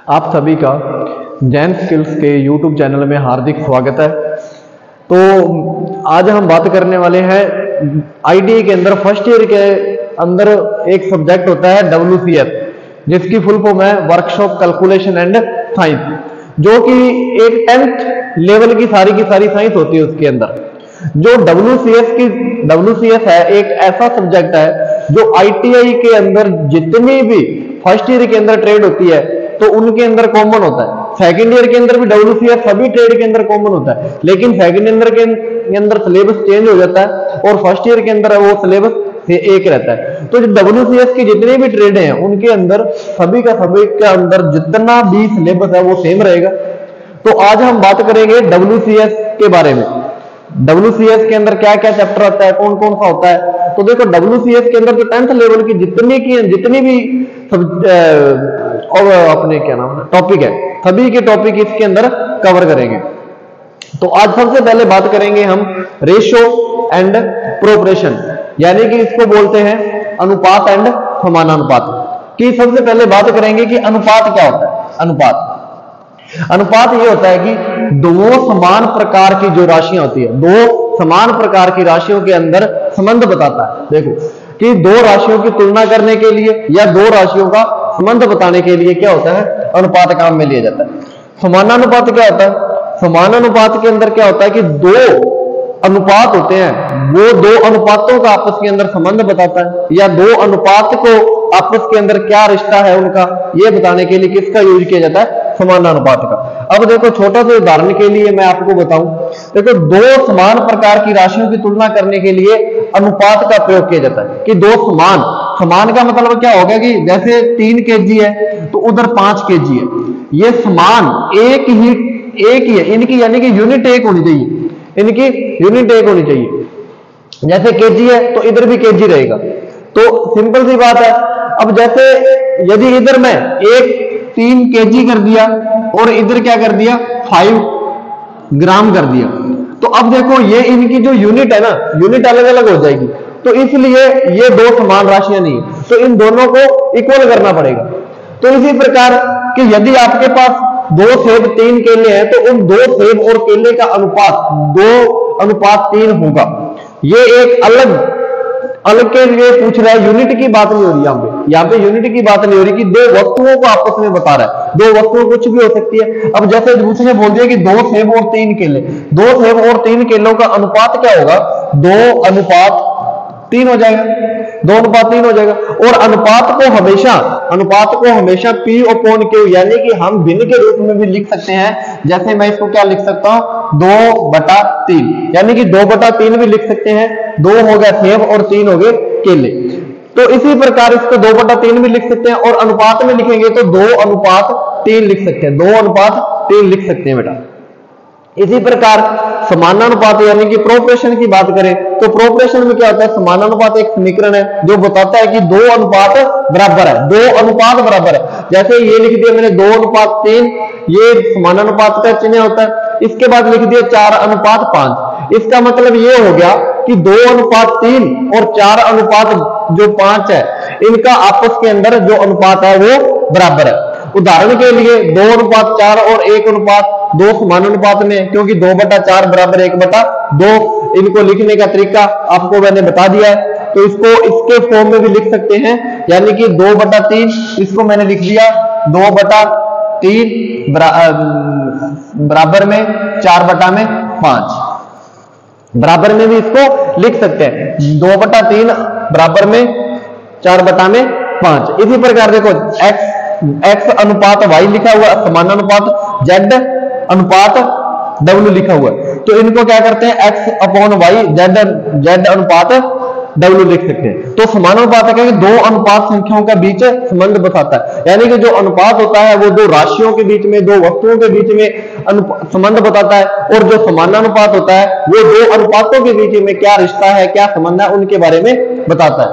आप सभी का जैन स्किल्स के YouTube चैनल में हार्दिक स्वागत है। तो आज हम बात करने वाले हैं ITI के अंदर फर्स्ट ईयर के अंदर एक सब्जेक्ट होता है WCS, जिसकी फुल फॉर्म है वर्कशॉप कैलकुलेशन एंड साइंस, जो कि एक 10th लेवल की सारी साइंस होती है। उसके अंदर जो WCS है एक ऐसा सब्जेक्ट है जो ITI के अंदर जितनी भी फर्स्ट ईयर के अंदर ट्रेड होती है तो उनके अंदर कॉमन होता है। सेकंड ईयर के अंदर भी WCS सभी ट्रेड के अंदर कॉमन होता है, लेकिन सेकंड ईयर के अंदर सिलेबस चेंज हो जाता है और फर्स्ट ईयर के अंदर वो सिलेबस से एक रहता है। तो जो WCS की जितनी भी ट्रेड हैं उनके अंदर सभी के अंदर जितना भी सिलेबस है वो सेम रहेगा। तो आज हम बात करेंगे WCS के बारे में। WCS के अंदर क्या क्या चैप्टर आता है, कौन कौन सा होता है। तो देखो WCS के अंदर जो 10th लेवल की जितनी भी और अपने क्या नाम है टॉपिक है, सभी के टॉपिक इसके अंदर कवर करेंगे। तो आज सबसे पहले बात करेंगे हम रेशो एंड प्रोपोर्शन, यानी कि इसको बोलते हैं अनुपात एंड समानानुपात की। सबसे पहले बात करेंगे कि अनुपात क्या होता है। अनुपात ये होता है कि दो समान प्रकार की जो राशियां होती है, दो समान प्रकार की राशियों के अंदर संबंध बताता है। देखो कि दो राशियों की तुलना करने के लिए या दो राशियों का संबंध बताने के लिए क्या होता है, अनुपात काम में लिया जाता है। समानानुपात क्या होता है? समानानुपात के अंदर क्या होता है कि दो अनुपात होते हैं, वो दो अनुपातों का आपस के अंदर संबंध बताता है, या दो अनुपात को आपस के अंदर क्या रिश्ता है उनका, ये बताने के लिए किसका यूज किया जाता है, समानानुपात का। अब देखो छोटा सा उदाहरण के लिए मैं आपको बताऊं। देखो दो समान प्रकार की राशियों की तुलना करने के लिए अनुपात का प्रयोग किया जाता है कि दो समान का मतलब क्या होगा कि जैसे 3 kg है तो उधर 5 kg है, ये समान एक ही है इनकी, यानी कि यूनिट एक होनी चाहिए, इनकी यूनिट एक होनी चाहिए। जैसे kg है तो इधर भी kg रहेगा। तो सिंपल सी बात है। अब जैसे यदि इधर मैं 3 kg कर दिया और इधर क्या कर दिया 5 ग्राम कर दिया, तो अब देखो ये इनकी जो यूनिट है ना, यूनिट अलग अलग हो जाएगी। तो इसलिए ये दो समान राशियां नहीं है, तो इन दोनों को इक्वल करना पड़ेगा। तो इसी प्रकार कि यदि आपके पास 2 सेब 3 केले हैं तो उन 2 सेब और केले का अनुपात 2:3 होगा। ये एक अलग के लिए पूछ रहा है, यूनिट की बात नहीं हो रही यहाँ पे यूनिट की बात नहीं हो रही कि दो वस्तुओं को आपस में बता रहा है। दो वस्तुएं कुछ भी हो सकती है। अब जैसे दूसरे बोल दिया कि 2 सेब और 3 केले, 2 सेब और 3 केलों का अनुपात क्या होगा, 2:3 हो जाएगा, 2:3 हो जाएगा। और अनुपात को हमेशा P/Q, यानी कि हम भिन्न के रूप में भी लिख सकते हैं। जैसे मैं इसको क्या लिख सकता हूं, 2/3, यानी कि 2/3 भी लिख सकते हैं। 2 हो गया सेब और 3 हो गए केले। तो इसी प्रकार इसको 2/3 भी लिख सकते हैं, और अनुपात में लिखेंगे तो 2:3 लिख सकते हैं, 2:3 लिख सकते हैं बेटा। इसी प्रकार समानानुपात यानी कि प्रोपोर्शन की बात करें तो प्रोपोर्शन में क्या होता है, समानानुपात एक समीकरण है जो बताता है कि 2 अनुपात बराबर है, 2 अनुपात बराबर है। जैसे ये लिख दिया मैंने 2:3, ये समानानुपात का चिन्ह होता है। इसके बाद लिख दिया 4:5, इसका मतलब ये हो गया कि 2:3 और 4:5 है, इनका आपस के अंदर जो अनुपात है वो बराबर है। उदाहरण के लिए 2:4 और 1:2 समानानुपात में, क्योंकि 2/4 बराबर 1/2, इनको लिखने का तरीका आपको मैंने बता दिया है। तो इसको इसके फॉर्म में भी लिख सकते हैं, यानी कि 2/3, इसको मैंने लिख दिया 2/3 बराबर में 4/5, बराबर में भी इसको लिख सकते हैं 2/3 बराबर में 4/5। इसी प्रकार देखो x अनुपात y लिखा हुआ, समानानुपात z अनुपात w लिखा हुआ है। तो इनको क्या करते हैं, x/y z अनुपात w लिख सकते हैं। तो समानुपात क्या है, 2 अनुपात संख्याओं का बीच संबंध बताता है, यानी कि जो अनुपात होता है वो 2 राशियों के बीच में, 2 वस्तुओं के बीच में संबंध बताता है। और जो समानानुपात होता है वो 2 अनुपातों के बीच में क्या रिश्ता है, क्या संबंध है, उनके बारे में बताता है।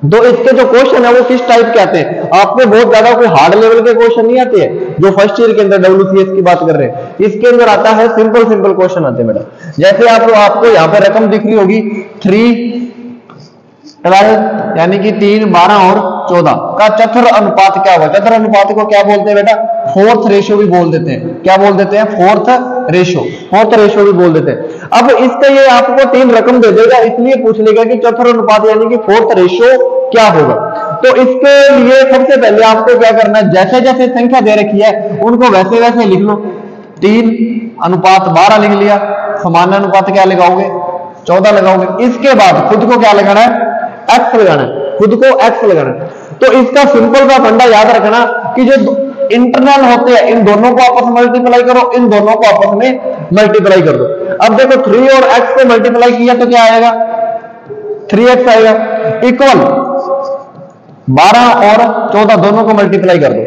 तो इसके जो क्वेश्चन है वो किस टाइप के आते हैं, आपको बहुत ज्यादा कोई हार्ड लेवल के क्वेश्चन नहीं आते हैं जो फर्स्ट ईयर के अंदर WCS की बात कर रहे हैं। इसके अंदर आता है सिंपल क्वेश्चन आते हैं बेटा। जैसे आपको यहाँ पे रकम दिख रही होगी 3/12, यानी कि 3, 12 और 14 का चतुर अनुपात क्या होगा। चतुर अनुपात को क्या बोलते हैं बेटा, फोर्थ रेशो भी बोल देते हैं। क्या बोल देते हैं? फोर्थ रेशो भी बोल देते हैं। अब इसका ये आपको 3 रकम दे देगा, इसलिए पूछ लेगा कि चौथा अनुपात यानी कि फोर्थ रेशो क्या होगा। तो इसके लिए सबसे पहले आपको क्या करना है, जैसे जैसे संख्या दे रखी है उनको वैसे वैसे लिख लो। 3:12 लिख लिया, समानानुपात क्या लगाओगे? 14 लगाओगे। इसके बाद खुद को क्या लगाना है? एक्स लगाना है, खुद को एक्स लगाना है। तो इसका सिंपल सा फंडा याद रखना कि जो इंटरनल होते हैं इन दोनों को आपस में मल्टीप्लाई करो, इन दोनों को आपस में मल्टीप्लाई कर दो। अब देखो 3 और x को मल्टीप्लाई किया तो क्या आएगा? 3x आएगा, इक्वल 12 और 14 दोनों को मल्टीप्लाई कर दो,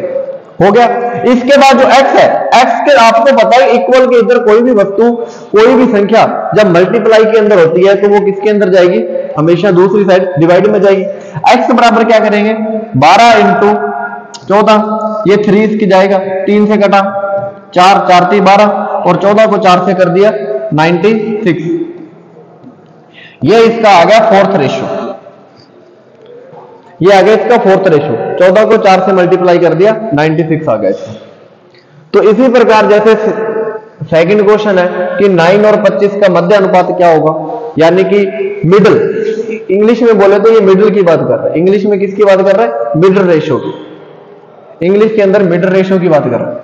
हो गया। इसके बाद जो x है, x के आपको पता है इक्वल के इधर कोई भी वस्तु, कोई भी संख्या जब मल्टीप्लाई के अंदर होती है तो वो किसके अंदर जाएगी? हमेशा दूसरी साइड डिवाइड में जाएगी। x बराबर क्या करेंगे? 12 इंटू 14, ये 3 इसकी जाएगा, 3 से कटा 4, 4 3 12 और 14 को 4 से कर दिया 96। ये इसका आ गया फोर्थ रेशो, ये आ गया इसका फोर्थ रेशो। 14 को 4 से मल्टीप्लाई कर दिया 96 आ गया इसका। तो इसी प्रकार जैसे सेकंड क्वेश्चन है कि 9 और 25 का मध्य अनुपात क्या होगा, यानी कि मिडल, इंग्लिश में बोले तो ये मिडल की बात कर रहा है। इंग्लिश में किसकी बात कर रहा है? मिडल रेशो की। इंग्लिश के अंदर मिडल रेशो की बात कर रहा है।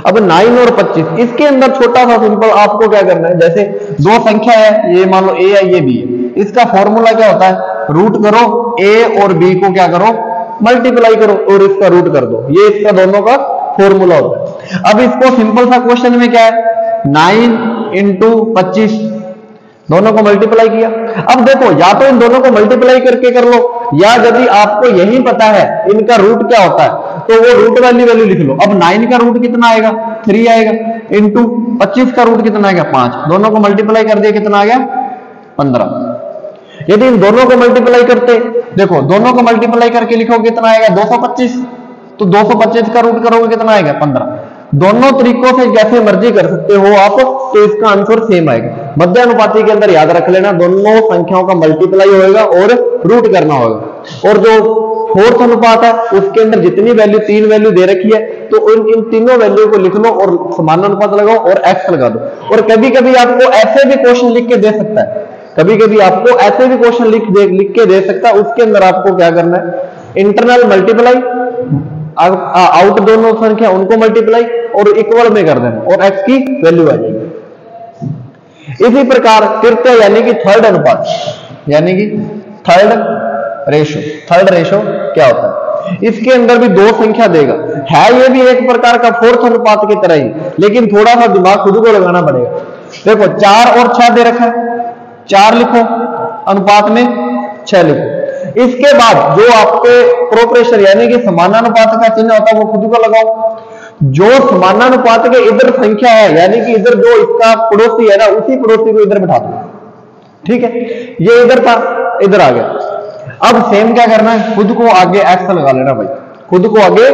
अब 9 और 25 इसके अंदर छोटा सा सिंपल आपको क्या करना है, जैसे दो संख्या है, ये मान लो a है ये b है, इसका फॉर्मूला क्या होता है? रूट करो a और b को क्या करो? मल्टीप्लाई करो और इसका रूट कर दो, ये इसका दोनों का फॉर्मूला होता है। अब इसको सिंपल सा क्वेश्चन में क्या है? 9 इंटू 25 दोनों को मल्टीप्लाई किया। अब देखो या तो इन दोनों को मल्टीप्लाई करके कर लो, या यदि आपको यही पता है इनका रूट क्या होता है तो वो रूट वैल्यू लिख लो। अब 9 का रूट कितना आएगा? 3 आएगा, इंटू 25 का रूट कितना आएगा? 5। दोनों को मल्टीप्लाई कर दिया, कितना आ गया? 15। यदि इन दोनों को मल्टीप्लाई करते, देखो दोनों को मल्टीप्लाई करके लिखो कितना आएगा? 225। तो 225 का रूट करोगे कितना आएगा? 15। दोनों तरीकों से जैसे मर्जी कर सकते हो आप, तो इसका आंसर सेम आएगा। मध्य अनुपाती के अंदर याद रख लेना, दोनों संख्याओं का मल्टीप्लाई होगा और रूट करना होगा। और जो फोर्थ अनुपात है उसके अंदर जितनी वैल्यू, 3 वैल्यू दे रखी है, तो इन तीनों वैल्यू को लिख लो और समानानुपात लगाओ और एक्स लगा दो। और कभी कभी आपको ऐसे भी क्वेश्चन लिख के दे सकता है, कभी कभी आपको ऐसे भी क्वेश्चन लिख के दे सकता है। उसके अंदर आपको क्या करना है? इंटरनल मल्टीप्लाई, आउट दोनों संख्या उनको मल्टीप्लाई और इक्वल में कर देना और x की वैल्यू आ जाएगी। इसी प्रकार तृतीय यानी कि थर्ड अनुपात, यानी कि थर्ड रेशो क्या होता है? इसके अंदर भी दो संख्या देगा, है ये भी एक प्रकार का फोर्थ अनुपात की तरह ही, लेकिन थोड़ा सा दिमाग खुद को लगाना पड़ेगा। देखो 4 और 6 दे रखा है, 4 लिखो, अनुपात में 6 लिखो। इसके बाद जो आपके प्रोपोर्शन यानी कि समानानुपात का चिन्ह होता है वो खुद को लगाओ। जो समानानुपात के इधर संख्या है, यानी कि इधर जो इसका पड़ोसी है ना, उसी पड़ोसी को इधर बिठा दो। ठीक है, ये इधर था, इधर आ गया। अब सेम क्या करना है? खुद को आगे एक्स लगा लेना भाई, खुद को आगे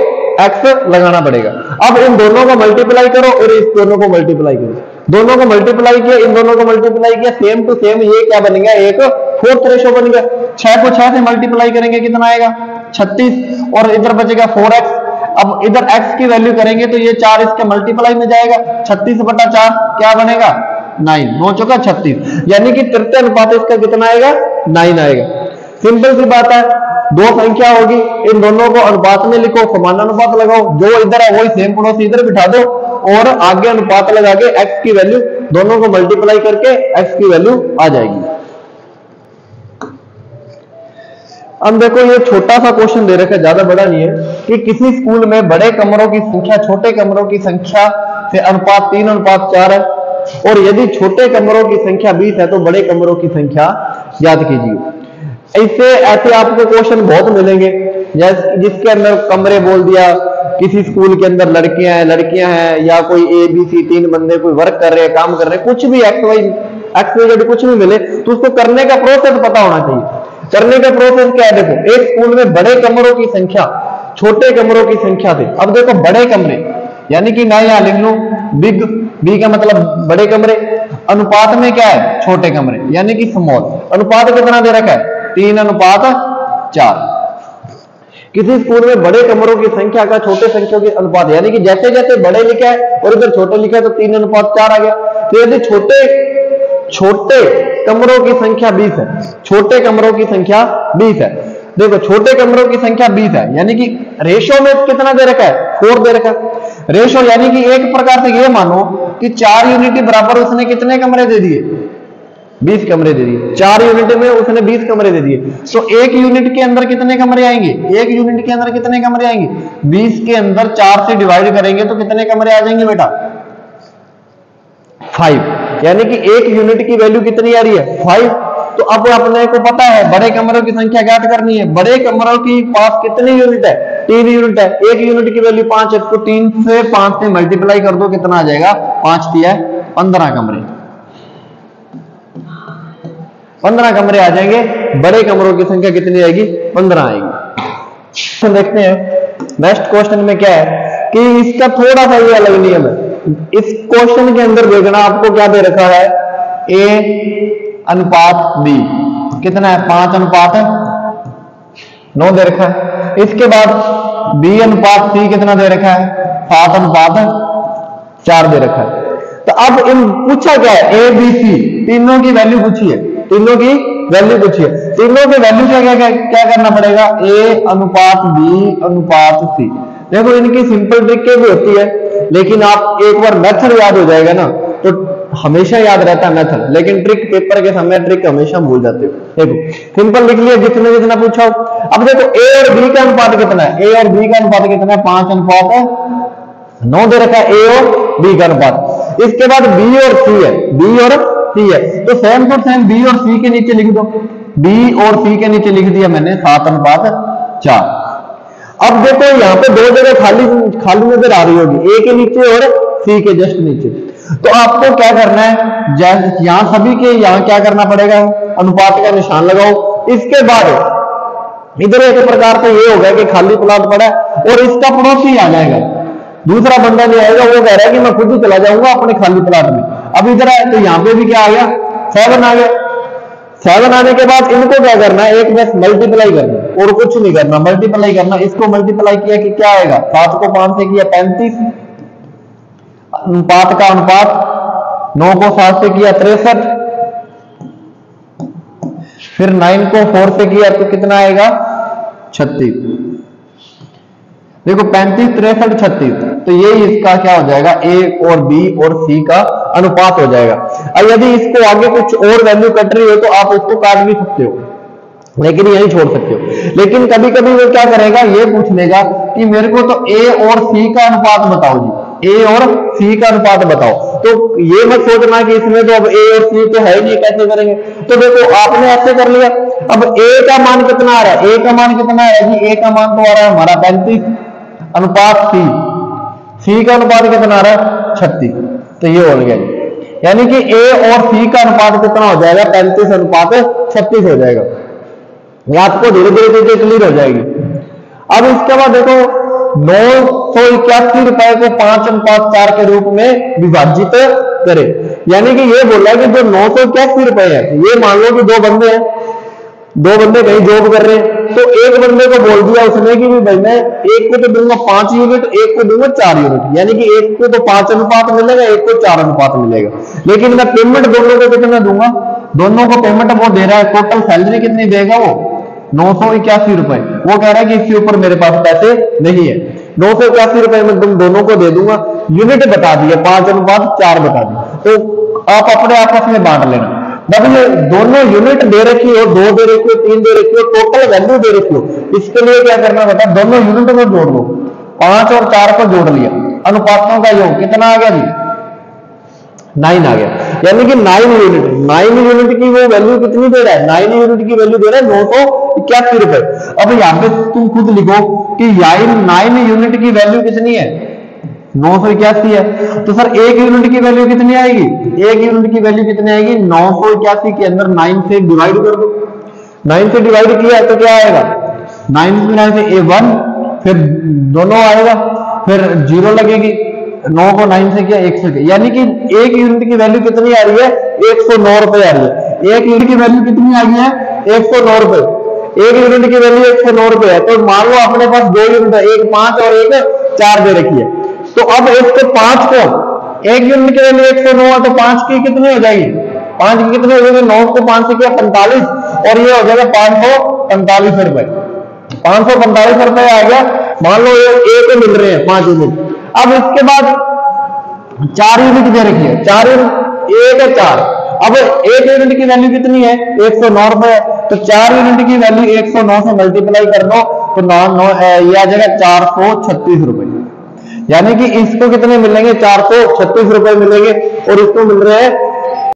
एक्स लगाना पड़ेगा। अब इन दोनों को मल्टीप्लाई करो और इस दोनों को मल्टीप्लाई करो। दोनों को मल्टीप्लाई किया, इन दोनों को मल्टीप्लाई किया, सेम टू सेम ये क्या बन गया? एक फोर्थ रेशो बन गया। 6 को 6 से मल्टीप्लाई करेंगे कितना आएगा? 36 और इधर बचेगा 4x। अब इधर x की वैल्यू करेंगे तो ये 4 इसके मल्टीप्लाई में जाएगा, 36/4 क्या बनेगा? 9। 9 चौका 36, यानी कि तृतीय अनुपात इसका कितना आएगा? 9 आएगा। सिंपल सी बात है, दो संख्या होगी, इन दोनों को अनुपात में लिखो, समानानुपात लगाओ, जो इधर है वही सेम पड़ोसी इधर बिठा दो और आगे अनुपात लगा के x की वैल्यू दोनों को मल्टीप्लाई करके x की वैल्यू आ जाएगी। अब देखो ये छोटा सा क्वेश्चन दे रखा है, ज्यादा बड़ा नहीं है, कि किसी स्कूल में बड़े कमरों की संख्या छोटे कमरों की संख्या से अनुपात 3:4 है, और यदि छोटे कमरों की संख्या 20 है तो बड़े कमरों की संख्या याद कीजिए। ऐसे ऐसे आपको क्वेश्चन बहुत मिलेंगे, जिसके अंदर कमरे बोल दिया, किसी स्कूल के अंदर लड़कियां हैं या कोई ABC 3 बंदे कोई वर्क कर रहे हैं, काम कर रहे हैं, कुछ भी XYZ कुछ भी मिले तो उसको करने का प्रोसेस पता होना चाहिए। करने का प्रोसेस क्या है? देखो एक स्कूल में बड़े कमरों की संख्या छोटे कमरों की संख्या से, अब देखो बड़े कमरे यानी कि मैं यहां लिख लूं बिग, बी का मतलब बड़े कमरे, अनुपात में क्या है? छोटे कमरे यानी कि स्मॉल। अनुपात कितना दे रखा है? 3:4। किसी स्कूल में बड़े कमरों की संख्या का छोटे संख्या के अनुपात, यानी कि जैसे जैसे बड़े लिखा है और इधर छोटे लिखा है तो 3:4 आ गया। तो यदि छोटे कमरों की संख्या 20 है, छोटे कमरों की संख्या 20 है, देखो छोटे कमरों की संख्या 20 है, यानी कि रेशो में कितना दे रखा है, 4 दे रखा है। रेशो यानी कि एक प्रकार से ये मानो कि 4 यूनिट बराबर उसने कितने कमरे दे दिए, 20 कमरे दे दिए। 4 यूनिट में उसने 20 कमरे दे दिए। तो एक यूनिट के अंदर कितने कमरे आएंगे, एक यूनिट के अंदर कितने कमरे आएंगे, 20 के अंदर 4 से डिवाइड करेंगे तो कितने कमरे आ जाएंगे बेटा, 5। यानी कि एक यूनिट की वैल्यू कितनी आ रही है, 5। तो अब अपने को पता है बड़े कमरों की संख्या ज्ञात करनी है। बड़े कमरों की पास कितनी यूनिट है, 3 यूनिट है। एक यूनिट की वैल्यू 5 है, तो 3 से 5 से मल्टीप्लाई कर दो, कितना आ जाएगा, 5 दिया 15 कमरे, 15 कमरे आ जाएंगे। बड़े कमरों की संख्या कितनी आएगी, 15 आएगी। तो देखते हैं नेक्स्ट क्वेश्चन में क्या है कि इसका थोड़ा सा ये अलग नियम है। इस क्वेश्चन के अंदर देखना आपको क्या दे रखा है, A अनुपात B कितना है, 5:9 दे रखा है। इसके बाद B अनुपात C कितना दे रखा है, 7:4 दे रखा है। तो अब इन पूछा क्या है, A B C तीनों की वैल्यू पूछी है, तीनों की वैल्यू पूछी है। तीनों की वैल्यू क्या करना पड़ेगा, A अनुपात B अनुपात C। देखो इनकी सिंपल ट्रिक भी होती है, लेकिन आप एक बार मेथड याद हो जाएगा ना तो हमेशा याद रहता है मेथड, लेकिन ट्रिक पेपर के समय ट्रिक हमेशा भूल जाते हो। देखो सिंपल लिख लिया, जितना पूछा हो। अब देखो A और B का अनुपात कितना है, A और B का अनुपात कितना है, 5:9 दे रखा है A और B का अनुपात। इसके बाद B और C है, B और C है, तो सेम टू सेम B और C के नीचे लिख दो, B और C के नीचे लिख दिया मैंने 7:4। अब देखो यहाँ पे दो जगह खाली नजर आ रही होगी, A के नीचे और C के जस्ट नीचे। तो आपको क्या करना है, यहां सभी के यहां क्या करना पड़ेगा, अनुपात का निशान लगाओ। इसके बाद इधर एक प्रकार से ये होगा कि खाली प्लॉट पड़ा है और इसका पड़ोसी आ जाएगा, दूसरा बंदा नहीं आएगा, वो कह रहा है कि मैं खुद ही चला जाऊंगा अपने खाली प्लॉट में। अब इधर आए तो यहाँ पे भी क्या आ गया, 7 आ गया। 7 आने के बाद इनको क्या करना है, एक बस मल्टीप्लाई करना और कुछ नहीं करना, मल्टीप्लाई करना। इसको मल्टीप्लाई किया कि क्या आएगा, 7 को 5 से किया 35, अनुपात का अनुपात, 9 को 7 से किया 63, फिर 9 को 4 से किया तो कितना आएगा, 36। देखो 35, 63, 36, तो ये इसका क्या हो जाएगा, A और B और C का अनुपात हो जाएगा। अब यदि इसको आगे कुछ और वैल्यू कट रही हो तो आप उसको काट भी सकते हो, लेकिन यही छोड़ सकते हो। लेकिन कभी कभी वो क्या करेगा, ये पूछ लेगा कि मेरे को तो A और C का अनुपात बताओ जी, A और C का अनुपात बताओ। तो ये मत सोचना कि इसमें तो अब A और C तो है ही नहीं, कैसे करेंगे। तो देखो आपने ऐसे कर लिया। अब A का मान कितना आ रहा है, A का मान कितना है जी, A का मान तो आ रहा है हमारा 35 अनुपात C का अनुपात कितना आ रहा है 36। तो ये हो गया, यानी कि A और C का अनुपात कितना हो जाएगा, 35 अनुपात 36 हो जाएगा। ये आपको धीरे धीरे चीजें क्लियर हो जाएगी। अब इसके बाद देखो 981 रुपए को 5:4 के रूप में विभाजित करें, यानी कि ये बोला कि जो 981 रुपए है, ये मान लो कि दो बंदे हैं, दो बंदे कहीं जॉब कर रहे हैं। तो एक बंदे को बोल दिया उसने कि भाई मैं एक को तो दूंगा 5 यूनिट, एक को दूंगा 4 यूनिट, यानी कि एक को तो 5 अनुपात मिलेगा, एक को 4 अनुपात मिलेगा। लेकिन मैं पेमेंट दोनों को कितना दूंगा, दोनों को पेमेंट वो दे रहा है, टोटल सैलरी कितनी देगा वो 981 रुपए। वो कह रहा है कि इसके ऊपर मेरे पास पैसे नहीं है, 981 रुपए में तुम दोनों को दे दूंगा। यूनिट बता दिए 5:4 बता दिए, तो आप अपने आपस में बांट लेना। जब ये दोनों यूनिट दे रखी हो, 2 दे रखी हो, 3 दे रखी हो, टोटल वैल्यू दे रखी हो, इसके लिए क्या करना बेटा, दोनों यूनिट को जोड़ लो। 5 और 4 को जोड़ लिया, अनुपातों का योग कितना आ गया जी, 9 आ गया। यानी कि 9 यूनिट की वो वैल्यू कितनी दे रहा है, 9 यूनिट की वैल्यू दे रहा है 981 रुपए। अब यहाँ पे तुम खुद लिखो कि 9 यूनिट की वैल्यू कितनी है, 981 है। तो सर एक यूनिट की वैल्यू कितनी आएगी, एक यूनिट की वैल्यू कितनी आएगी, 981 के अंदर 9 से डिवाइड कर दो। 9 से डिवाइड किया तो क्या आएगा, 9 से A1, फिर दोनों आएगा, फिर 0 लगेगी, 9 को 9 से किया 100, यानी कि एक यूनिट की वैल्यू कितनी आ रही है, 109 रुपए आ रही है। एक यूनिट की वैल्यू कितनी आ गई है, 109 रुपए। एक यूनिट की वैल्यू 109 रुपए है, तो मान लो अपने पास 2 यूनिट है, एक 5 और एक 4 दे रखी है। तो अब 105 को, एक यूनिट की वैल्यू 109 है, तो 5 की कितनी हो जाएगी, 5 की कितनी हो जाएगी, 9 को 5 से किया 45, और ये हो जाएगा 545 रुपए, 545 रुपए आ गया। मान लो ये ए को मिल रहे हैं 5 यूनिट। अब इसके बाद 4 यूनिट दे रखी है, 4 एक है 4, अब एक यूनिट की वैल्यू कितनी है, 109 रुपए, तो 4 यूनिट की वैल्यू 109 से मल्टीप्लाई कर दो, तो 9 ये आ जाएगा 436 रुपए। यानी कि इसको कितने मिलेंगे, 436 रुपए मिलेंगे, और इसको मिल रहे हैं